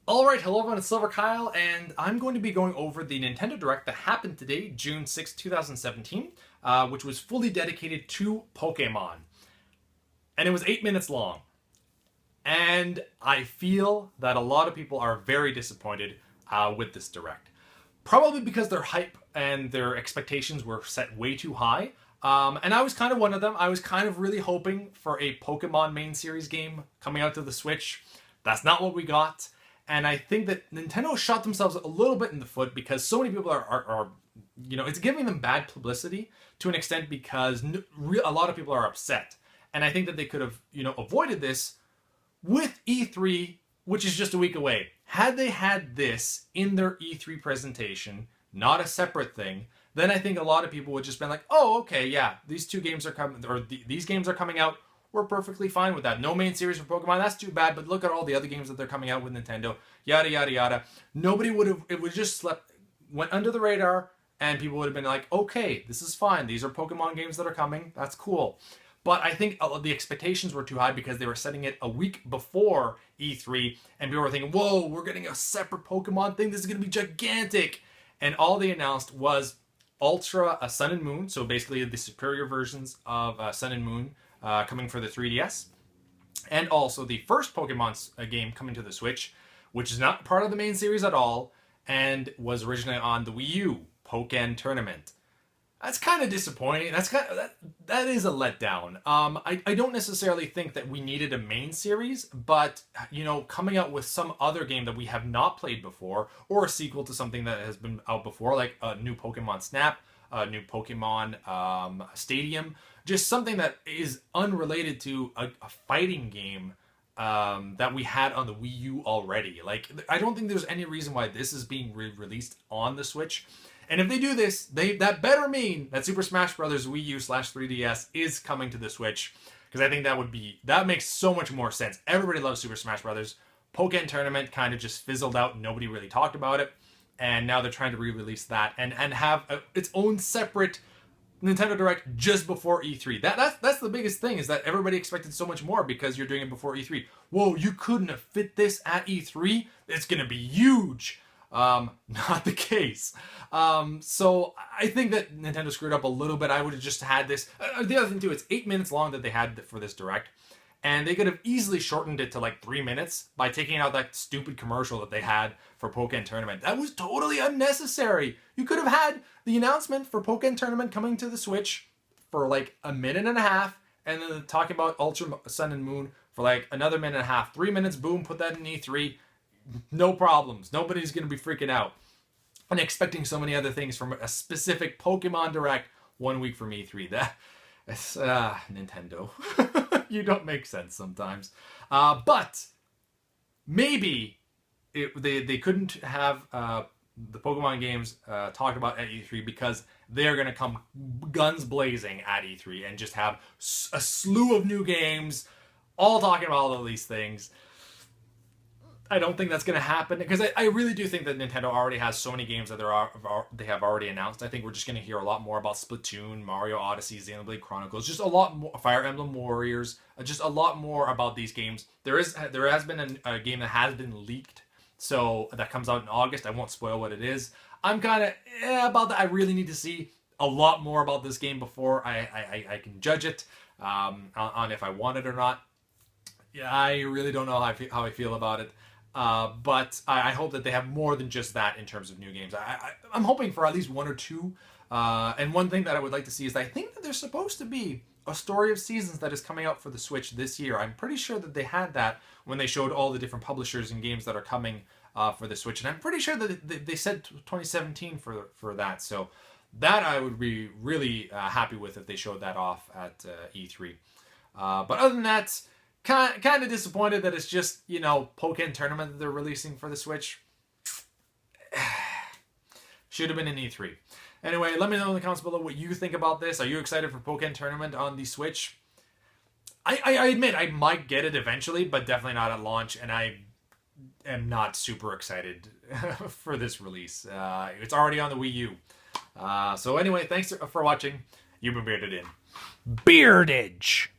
Alright, hello everyone, it's Silver Kyle, and I'm going to be going over the Nintendo Direct that happened today, June 6, 2017, which was fully dedicated to Pokemon. And it was 8 minutes long. And I feel that a lot of people are very disappointed with this Direct. Probably because their hype and their expectations were set way too high. And I was kind of one of them. I was kind of really hoping for a Pokemon main series game coming out to the Switch. That's not what we got. And I think that Nintendo shot themselves a little bit in the foot because so many people are it's giving them bad publicity to an extent because a lot of people are upset. And I think that they could have, avoided this with E3, which is just a week away. Had they had this in their E3 presentation, not a separate thing, then I think a lot of people would just been like, oh, okay, yeah, these two games are coming, or these games are coming out. We're perfectly fine with that. No main series for Pokemon, that's too bad, but look at all the other games that they're coming out with Nintendo, yada, yada, yada. Nobody would have, it would just went under the radar, and people would have been like, okay, this is fine. These are Pokemon games that are coming. That's cool. But I think the expectations were too high because they were setting it a week before E3, and people were thinking, whoa, we're getting a separate Pokemon thing. This is going to be gigantic. And all they announced was Ultra Sun and Moon, so basically the superior versions of Sun and Moon, coming for the 3DS, and also the first Pokemon game coming to the Switch, which is not part of the main series at all, and was originally on the Wii U, Pokémon Tournament. That's kind of disappointing. That is a letdown. I don't necessarily think that we needed a main series, but coming out with some other game that we have not played before, or a sequel to something that has been out before, like a new Pokemon Snap, a new Pokemon Stadium, just something that is unrelated to a fighting game that we had on the Wii U already. Like, I don't think there's any reason why this is being released on the Switch. And if they do this, that better mean that Super Smash Bros. Wii U/3DS is coming to the Switch, because I think that makes so much more sense. Everybody loves Super Smash Bros. Pokémon Tournament kind of just fizzled out. Nobody really talked about it. And now they're trying to re-release that and have its own separate Nintendo Direct just before E3. That's the biggest thing, is that everybody expected so much more because you're doing it before E3. Whoa, you couldn't have fit this at E3? It's going to be huge. Not the case. So I think that Nintendo screwed up a little bit. I would have just had this. The other thing too, it's 8 minutes long that they had for this Direct. And they could have easily shortened it to like 3 minutes by taking out that stupid commercial that they had for Pokémon Tournament. That was totally unnecessary. You could have had the announcement for Pokémon Tournament coming to the Switch for like a minute and a half, and then talking about Ultra Sun and Moon for like another minute and a half. 3 minutes, boom, put that in E3. No problems. Nobody's going to be freaking out and expecting so many other things from a specific Pokemon Direct 1 week from E3. That's Nintendo. You don't make sense sometimes. But maybe they couldn't have the Pokemon games talked about at E3 because they're going to come guns blazing at E3 and just have a slew of new games all talking about all of these things. I don't think that's going to happen, because I really do think that Nintendo already has so many games that they have already announced. I think we're just going to hear a lot more about Splatoon, Mario Odyssey, Xenoblade Chronicles, just a lot more, Fire Emblem Warriors, just a lot more about these games. There has been a game that has been leaked, so that comes out in August. I won't spoil what it is. I'm kind of about that. I really need to see a lot more about this game before I can judge it on if I want it or not. Yeah, I really don't know how I feel about it. But I hope that they have more than just that in terms of new games. I'm hoping for at least one or two. And one thing that I would like to see is that I think that there's supposed to be a Story of Seasons that is coming out for the Switch this year. I'm pretty sure that they had that when they showed all the different publishers and games that are coming for the Switch. And I'm pretty sure that they said 2017 for that. So that I would be really happy with if they showed that off at E3. But other than that, kind of disappointed that it's just, Pokémon Tournament that they're releasing for the Switch. Should have been in E3. Anyway, let me know in the comments below what you think about this. Are you excited for Pokémon Tournament on the Switch? I admit I might get it eventually, but definitely not at launch, and I am not super excited for this release. It's already on the Wii U. So anyway, thanks for watching. You've been bearded in. Beardage!